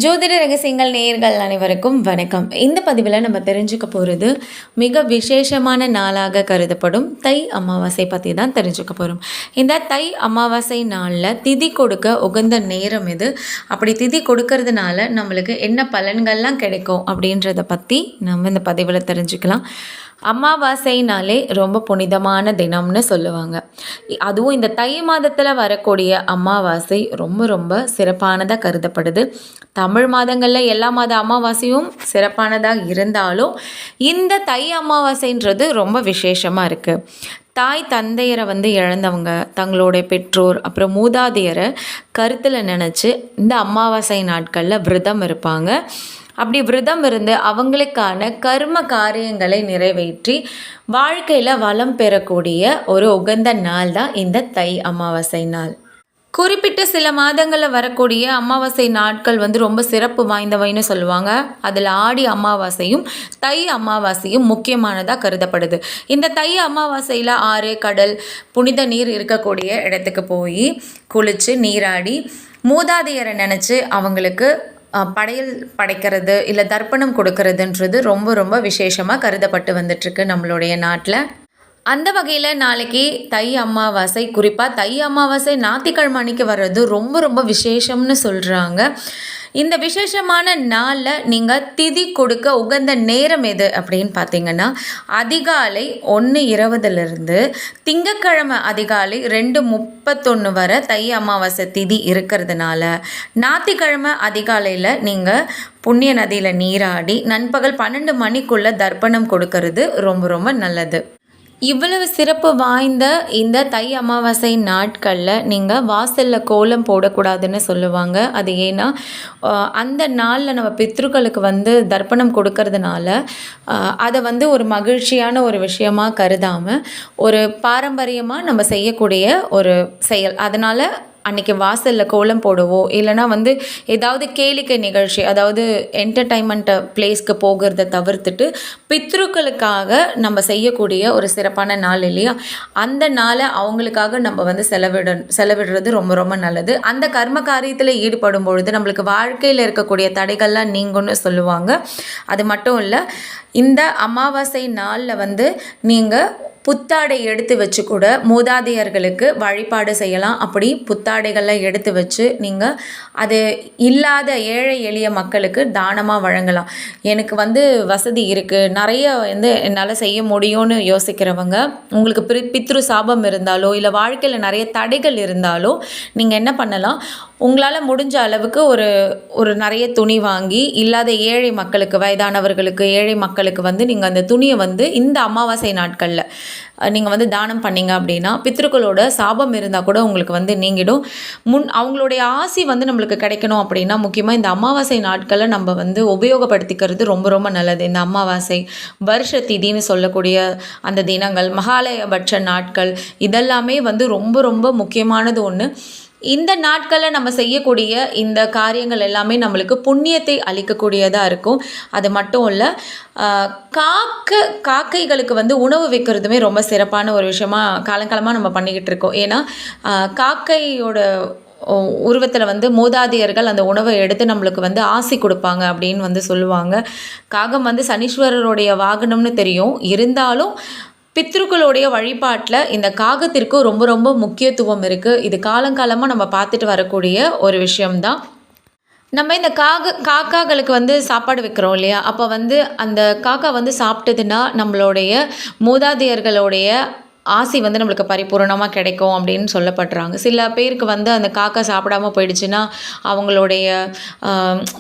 ஜோதிட ரகசியங்கள் நேயர்கள் அனைவருக்கும் வணக்கம். இந்த பதிவில் நம்ம தெரிஞ்சுக்க போகிறது மிக விசேஷமான நாளாக கருதப்படும் தை அமாவாசை பற்றி தான் தெரிஞ்சுக்க போகிறோம். இந்த தை அமாவாசை நாளில் திதி கொடுக்க உகந்த நேரம் இது. அப்படி திதி கொடுக்கறதுனால நம்மளுக்கு என்ன பலன்கள்லாம் கிடைக்கும் அப்படின்றத பற்றி நம்ம இந்த பதிவில் தெரிஞ்சுக்கலாம். அமாவாசைனாலே ரொம்ப புனிதமான தினம்னு சொல்லுவாங்க. அதுவும் இந்த தை மாதத்தில் வரக்கூடிய அமாவாசை ரொம்ப ரொம்ப சிறப்பானதாக கருதப்படுது. தமிழ் மாதங்களில் எல்லா மாத அமாவாசையும் சிறப்பானதாக இருந்தாலும் இந்த தை அமாவாசைன்றது ரொம்ப விசேஷமாக இருக்குது. தாய் தந்தையரை இழந்தவங்க, தங்களுடைய பெற்றோர், அப்புறம் மூதாதையரை கருத்தில் நினச்சி இந்த அமாவாசை நாட்களில் விரதம் இருப்பாங்க. அப்படி விரதம் இருந்து அவங்களுக்கான கர்ம காரியங்களை நிறைவேற்றி வாழ்க்கையில் வளம் பெறக்கூடிய ஒரு உகந்த நாள் தான் இந்த தை அமாவாசை நாள். குறிப்பிட்ட சில மாதங்களில் வரக்கூடிய அமாவாசை நாட்கள் ரொம்ப சிறப்பு வாய்ந்தவைன்னு சொல்லுவாங்க. அதில் ஆடி அமாவாசையும் தை அமாவாசையும் முக்கியமானதாக கருதப்படுது. இந்த தை அமாவாசையில் ஆறு, கடல், புனித நீர் இருக்கக்கூடிய இடத்துக்கு போய் குளித்து நீராடி மூதாதையரை நினச்சி அவங்களுக்கு படையல் படைக்கிறது இல்லை தர்ப்பணம் கொடுக்கறதுன்றது ரொம்ப ரொம்ப விசேஷமாக கருதப்பட்டு வந்துட்டுருக்கு நம்மளுடைய நாட்டில். அந்த வகையில் நாளைக்கு தை அமாவாசை, குறிப்பாக தை அமாவாசை ஞாயிற்றுக்கிழமை அன்னைக்கு வர்றது ரொம்ப ரொம்ப விசேஷம்னு சொல்கிறாங்க. இந்த விசேஷமான நாளில் நீங்கள் திதி கொடுக்க உகந்த நேரம் எது அப்படின்னு பார்த்தீங்கன்னா, அதிகாலை 1:20 திங்கக்கிழமை அதிகாலை 2:31 வரை தை அமாவாசை திதி இருக்கிறதுனால ஞாயிற்றுக்கிழமை அதிகாலையில் நீங்கள் புண்ணிய நதியில் நீராடி நண்பகல் 12 மணிக்குள்ளே தர்ப்பணம் கொடுக்கறது ரொம்ப ரொம்ப நல்லது. இவ்வளவு சிறப்பு வாய்ந்த இந்த தை அமாவாசை நாட்களில் நீங்கள் வாசலில் கோலம் போடக்கூடாதுன்னு சொல்லுவாங்க. அது ஏன்னா அந்த நாளில் நம்ம பித்ருக்களுக்கு தர்ப்பணம் கொடுக்கறதுனால அதை ஒரு மகிழ்ச்சியான ஒரு விஷயமாக கருதாமல் ஒரு பாரம்பரியமாக நம்ம செய்யக்கூடிய ஒரு செயல். அதனால் அன்றைக்கி வாசலில் கோலம் போடவோ இல்லைனா ஏதாவது கேளிக்கை நிகழ்ச்சி, அதாவது என்டர்டைன்மெண்ட் பிளேஸ்க்கு போகிறத தவிர்த்துட்டு பித்ருக்களுக்காக நம்ம செய்யக்கூடிய ஒரு சிறப்பான நாள் இல்லையா, அந்த நாளை அவங்களுக்காக நம்ம செலவிடுறது ரொம்ப ரொம்ப நல்லது. அந்த கர்ம காரியத்தில் ஈடுபடும் பொழுது நம்மளுக்கு வாழ்க்கையில் இருக்கக்கூடிய தடைகள்லாம் நீங்கும்னு சொல்லுவாங்க. அது மட்டும் இல்லை, இந்த அமாவாசை நாளில் நீங்கள் புத்தாடை எடுத்து வச்சு கூட மூதாதையர்களுக்கு வழிபாடு செய்யலாம். அப்படி புத்தாடைகள்லாம் எடுத்து வச்சு நீங்கள் அது இல்லாத ஏழை எளிய மக்களுக்கு தானமாக வழங்கலாம். எனக்கு வசதி இருக்குது, நிறைய என்னால் செய்ய முடியும்னு யோசிக்கிறவங்க, உங்களுக்கு பித்ரு சாபம் இருந்தாலோ இல்லை வாழ்க்கையில் நிறைய தடைகள் இருந்தாலோ நீங்கள் என்ன பண்ணலாம், உங்களால் முடிஞ்ச அளவுக்கு ஒரு நிறைய துணி வாங்கி இல்லாத ஏழை மக்களுக்கு, வயதானவர்களுக்கு, ஏழை மக்களுக்கு நீங்கள் அந்த துணியை இந்த அமாவாசை நாட்களில் நீங்கள் தானம் பண்ணிங்க அப்படின்னா பித்ருக்களோட சாபம் இருந்தால் கூட உங்களுக்கு நீங்கிடும். அவங்களுடைய ஆசி நம்மளுக்கு கிடைக்கணும் அப்படின்னா முக்கியமாக இந்த அமாவாசை நாட்களில் நம்ம உபயோகப்படுத்திக்கிறது ரொம்ப ரொம்ப நல்லது. இந்த அமாவாசை, வருஷ திதின்னு சொல்லக்கூடிய அந்த தினங்கள், மகாலயபட்ச நாட்கள், இதெல்லாமே ரொம்ப ரொம்ப முக்கியமானது ஒன்று. இந்த நாட்களில் நம்ம செய்யக்கூடிய இந்த காரியங்கள் எல்லாமே நம்மளுக்கு புண்ணியத்தை அளிக்கக்கூடியதாக இருக்கும். அது மட்டும் இல்லை, காக்கைகளுக்கு உணவு வைக்கிறதுமே ரொம்ப சிறப்பான ஒரு விஷயமாக காலங்காலமாக நம்ம பண்ணிக்கிட்டு இருக்கோம். ஏன்னா காக்கையோட உருவத்தில் மூதாதையர்கள் அந்த உணவை எடுத்து நம்மளுக்கு ஆசி கொடுப்பாங்க அப்படின்னு சொல்லுவாங்க. காகம் சனீஸ்வரருடைய வாகனம்னு தெரியும். இருந்தாலும் பித்ருக்களுடைய வழிபாட்டில் இந்த காகத்திற்கு ரொம்ப ரொம்ப முக்கியத்துவம் இருக்குது. இது காலங்காலமாக நம்ம பார்த்துட்டு வரக்கூடிய ஒரு விஷயம்தான். நம்ம இந்த காக்காக்களுக்கு சாப்பாடு வைக்கிறோம் இல்லையா, அப்போ அந்த காக்கா சாப்பிட்டதுன்னா நம்மளுடைய மூதாதையர்களுடைய ஆசி நம்மளுக்கு பரிபூர்ணமாக கிடைக்கும் அப்படின்னு சொல்லப்படுறாங்க. சில பேருக்கு அந்த காக்கா சாப்பிடாமல் போயிடுச்சுன்னா அவங்களுடைய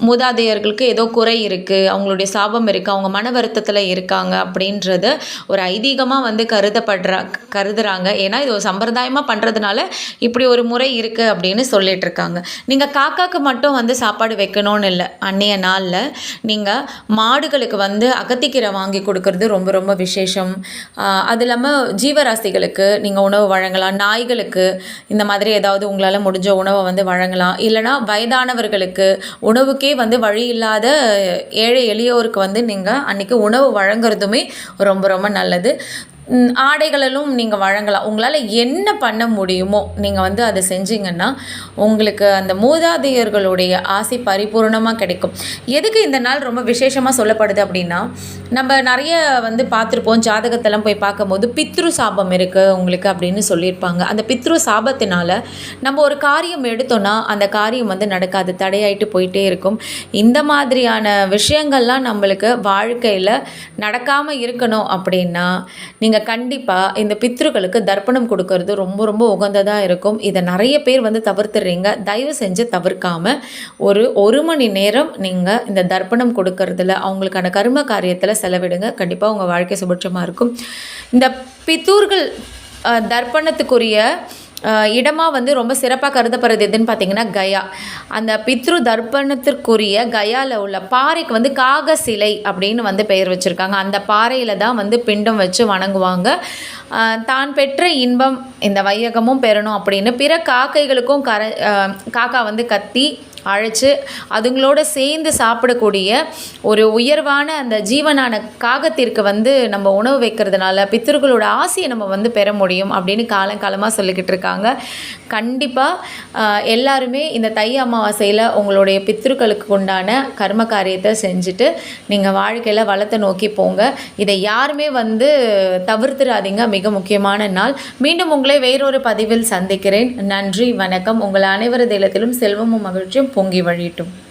மூதாதையர்களுக்கு ஏதோ குறை இருக்குது, அவங்களுடைய சாபம் இருக்குது, அவங்க மன வருத்தத்தில் இருக்காங்க அப்படின்றத ஒரு ஐதீகமாக கருதுறாங்க. ஏன்னா இது ஒரு சம்பிரதாயமாக பண்ணுறதுனால இப்படி ஒரு முறை இருக்குது அப்படின்னு சொல்லிட்டு இருக்காங்க. நீங்கள் காக்காவுக்கு மட்டும் சாப்பாடு வைக்கணும்னு இல்லை, அன்றைய நாளில் நீங்கள் மாடுகளுக்கு அகத்திக்கீரை வாங்கி கொடுக்கறது ரொம்ப ரொம்ப விசேஷம். அது இல்லாமல் ஜீவராசி நீங்கள் உணவு வழங்கலாம். நாய்களுக்கு இந்த மாதிரி ஏதாவது உங்களால் முடிஞ்ச உணவை வழங்கலாம். இல்லைனா வயதானவர்களுக்கு உணவுக்கே வழி இல்லாத ஏழை எளியோருக்கு நீங்கள் அன்றைக்கி உணவு வழங்குறதுமே ரொம்ப ரொம்ப நல்லது. ஆடைகளிலும் நீங்கள் வழங்கலாம். உங்களால் என்ன பண்ண முடியுமோ நீங்கள் வந்து அதை செஞ்சீங்கன்னா, உங்களுக்கு அந்த மூதாதையர்களுடைய ஆசை பரிபூரணமாக கிடைக்கும். எதுக்கு இந்த நாள் ரொம்ப விசேஷமாக சொல்லப்படுது அப்படின்னா, நம்ம நிறைய வந்து பார்த்துருப்போம், ஜாதகத்தெல்லாம் போய் பார்க்கும்போது பித்ரு சாபம் இருக்குது உங்களுக்கு அப்படின்னு சொல்லியிருப்பாங்க. அந்த பித்ரு சாபத்தினால நம்ம ஒரு காரியம் எடுத்தோன்னா அந்த காரியம் வந்து நடக்காது, தடையாயிட்டு போயிட்டே இருக்கும். இந்த மாதிரியான விஷயங்கள்லாம் நம்மளுக்கு வாழ்க்கையில் நடக்காமல் இருக்கணும் அப்படின்னா, நீங்கள் கண்டிப்பாக இந்த பித்ருக்களுக்கு தர்ப்பணம் கொடுக்கறது ரொம்ப ரொம்ப உகந்ததாக இருக்கும். இதை நிறைய பேர் வந்து தவிர்த்துடுறீங்க. தயவு செஞ்சு தவிர்க்காமல் ஒரு மணி நேரம் நீங்கள் இந்த தர்ப்பணம் கொடுக்கறதுல அவங்களுக்கான கர்ம காரியத்தில் செலவிடுங்க. கண்டிப்பாக உங்கள் வாழ்க்கை சுபிட்சமாக இருக்கும். இந்த பித்தூர்கள் தர்ப்பணத்துக்குரிய இடமாக வந்து ரொம்ப சிறப்பாக கருதப்படுறது எதுன்னு பார்த்தீங்கன்னா கயா. அந்த பித்ரு தர்ப்பணத்திற்குரிய கயாவில் உள்ள பாறைக்கு வந்து காக சிலை அப்படின்னு வந்து பெயர் வச்சுருக்காங்க. அந்த பாறையில் தான் வந்து பிண்டம் வச்சு வணங்குவாங்க. தான் பெற்ற இன்பம் இந்த வையகமும் பெறணும் அப்படின்னு பிற காக்கைகளுக்கும் காக்கா வந்து கத்தி அழைச்சி அதுங்களோட சேர்ந்து சாப்பிடக்கூடிய ஒரு உயர்வான அந்த ஜீவனான காகத்திற்கு வந்து நம்ம உணவு வைக்கிறதுனால பித்தர்களோட ஆசையை நம்ம வந்து பெற முடியும் அப்படின்னு காலங்காலமாக சொல்லிக்கிட்டு இருக்காங்க. கண்டிப்பாக எல்லாருமே இந்த தை அமாவாசையில் உங்களுடைய பித்ருக்களுக்கு உண்டான கர்ம காரியத்தை செஞ்சுட்டு நீங்கள் வாழ்க்கையில் வளத்தை நோக்கி போங்க. இதை யாருமே வந்து தவிர்த்துடாதீங்க. மிக முக்கியமான நாள். மீண்டும் உங்களை வேறொரு பதிவில் சந்திக்கிறேன். நன்றி, வணக்கம். உங்கள் அனைவரது இல்லத்திலும் செல்வமும் மகிழ்ச்சியும் பொங்கி வழியட்டும்.